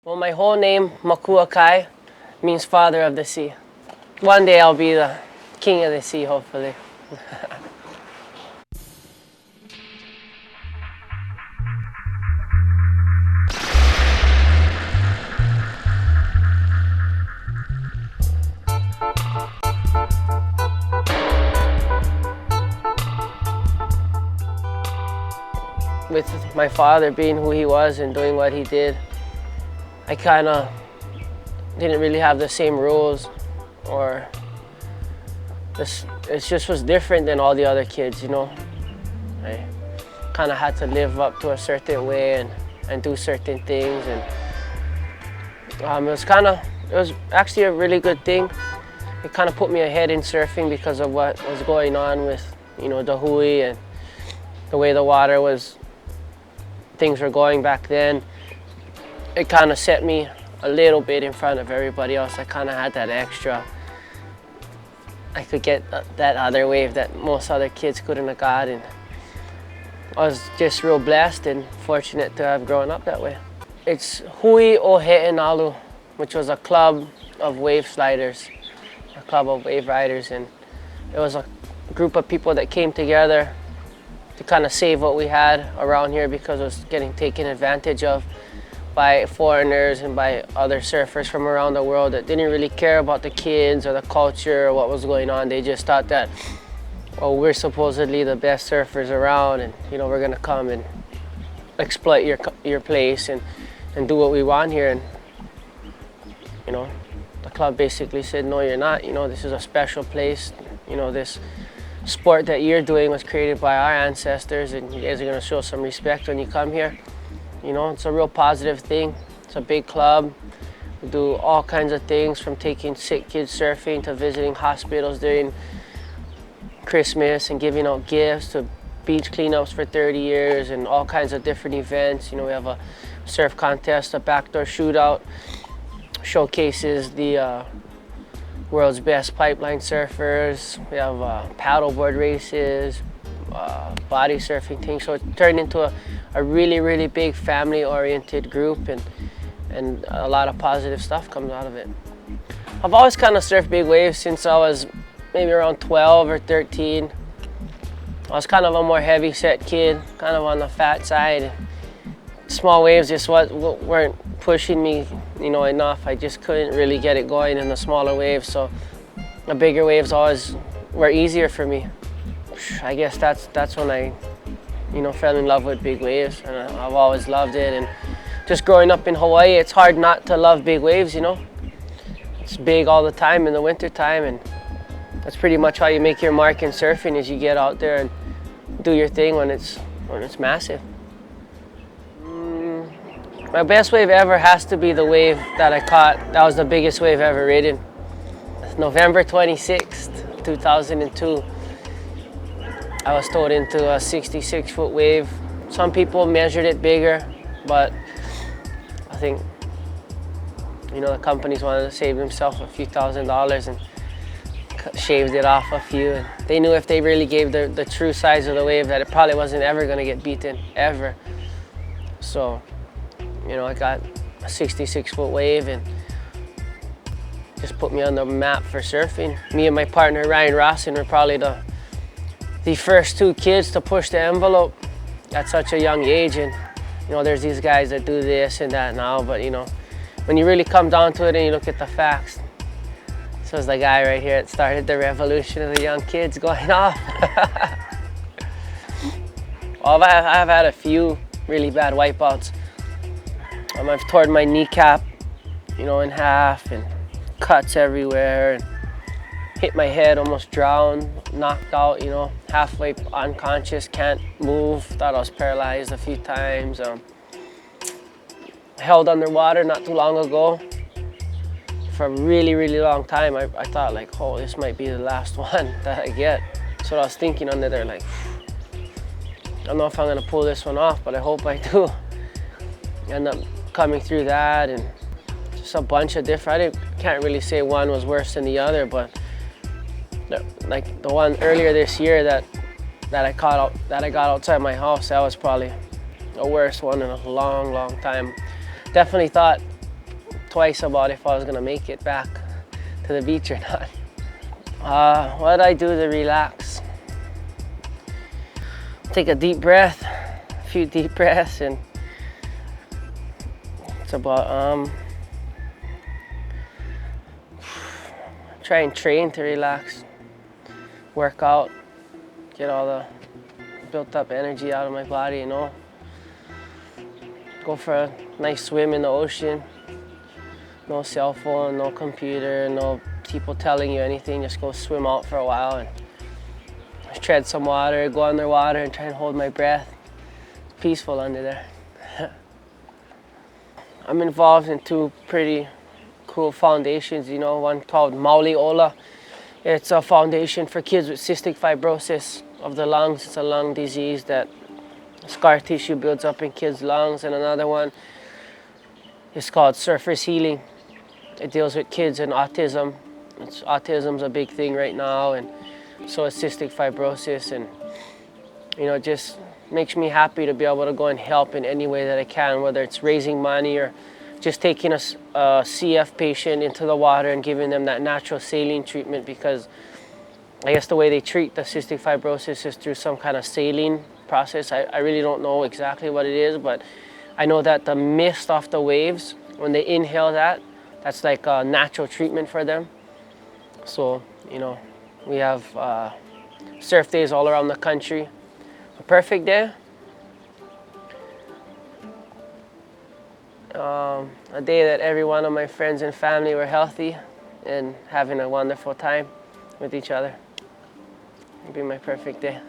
Well, my whole name, Makuakai, means father of the sea. One day I'll be the king of the sea, hopefully. With my father being who he was and doing what he did, I kind of didn't really have the same rules, or it just was different than all the other kids, you know. I kind of had to live up to a certain way and do certain things, and it was actually a really good thing. It kind of put me ahead in surfing because of what was going on with, you know, the hui and the way the water was, things were going back then. It kind of set me a little bit in front of everybody else. I kind of had that extra. I could get that other wave that most other kids couldn't have got, and I was just real blessed and fortunate to have grown up that way. It's Hui o He'enalu, which was a club of wave sliders, a club of wave riders, and it was a group of people that came together to kind of save what we had around here because it was getting taken advantage of by foreigners and by other surfers from around the world that didn't really care about the kids or the culture or what was going on. They just thought that, oh, we're supposedly the best surfers around, and you know, we're gonna come and exploit your place and do what we want here. And you know, the club basically said, no, you're not. You know, this is a special place. You know, this sport that you're doing was created by our ancestors, and you guys are gonna show some respect when you come here. You know, it's a real positive thing. It's a big club. We do all kinds of things, from taking sick kids surfing to visiting hospitals during Christmas and giving out gifts, to beach cleanups for 30 years and all kinds of different events. You know, we have a surf contest, a backdoor shootout, showcases the world's best pipeline surfers. We have paddleboard races, body surfing things. So it turned into a really, really big family-oriented group, and a lot of positive stuff comes out of it. I've always kind of surfed big waves since I was maybe around 12 or 13. I was kind of a more heavy-set kid, kind of on the fat side. Small waves just weren't pushing me, you know, enough. I just couldn't really get it going in the smaller waves, so the bigger waves always were easier for me. I guess that's when I, you know, fell in love with big waves, and I've always loved it. And just growing up in Hawaii, it's hard not to love big waves, you know. It's big all the time in the winter time, and that's pretty much how you make your mark in surfing, is you get out there and do your thing when it's massive. My best wave ever has to be the wave that I caught. That was the biggest wave ever ridden. November 26th, 2002. I was towed into a 66-foot wave. Some people measured it bigger, but I think, you know, the companies wanted to save themselves a few $1,000s and shaved it off a few. And they knew if they really gave the true size of the wave that it probably wasn't ever gonna get beaten, ever. So, you know, I got a 66-foot wave and just put me on the map for surfing. Me and my partner, Ryan Rawson, were probably the first two kids to push the envelope at such a young age. And you know, there's these guys that do this and that now, but you know, when you really come down to it and you look at the facts, this was the guy right here that started the revolution of the young kids going off. Well, I've had a few really bad wipeouts. I've torn my kneecap, you know, in half, and cuts everywhere, and hit my head, almost drowned, knocked out, you know, halfway unconscious, can't move, thought I was paralyzed a few times. Held underwater not too long ago for a really, really long time. I thought like, oh, this might be the last one that I get. That's what I was thinking under there, like, I don't know if I'm gonna pull this one off, but I hope I do. End up coming through that, and just a bunch of different, can't really say one was worse than the other, but like the one earlier this year that I got outside my house, that was probably the worst one in a long, long time. Definitely thought twice about if I was gonna make it back to the beach or not. What I do to relax? Take a deep breath, a few deep breaths, and it's about try and train to relax, work out, get all the built up energy out of my body, you know. Go for a nice swim in the ocean. No cell phone, no computer, no people telling you anything. Just go swim out for a while and tread some water, go underwater and try and hold my breath. It's peaceful under there. I'm involved in two pretty cool foundations, you know, one called Mauliola. It's a foundation for kids with cystic fibrosis of the lungs. It's a lung disease that scar tissue builds up in kids' lungs. And another one is called Surfers Healing. It deals with kids and autism. Autism's a big thing right now, and so is cystic fibrosis. And you know, it just makes me happy to be able to go and help in any way that I can, whether it's raising money or just taking a CF patient into the water and giving them that natural saline treatment, because I guess the way they treat the cystic fibrosis is through some kind of saline process. I really don't know exactly what it is, but I know that the mist off the waves, when they inhale that, that's like a natural treatment for them. So, you know, we have surf days all around the country. A perfect day? A day that every one of my friends and family were healthy and having a wonderful time with each other. It'd be my perfect day.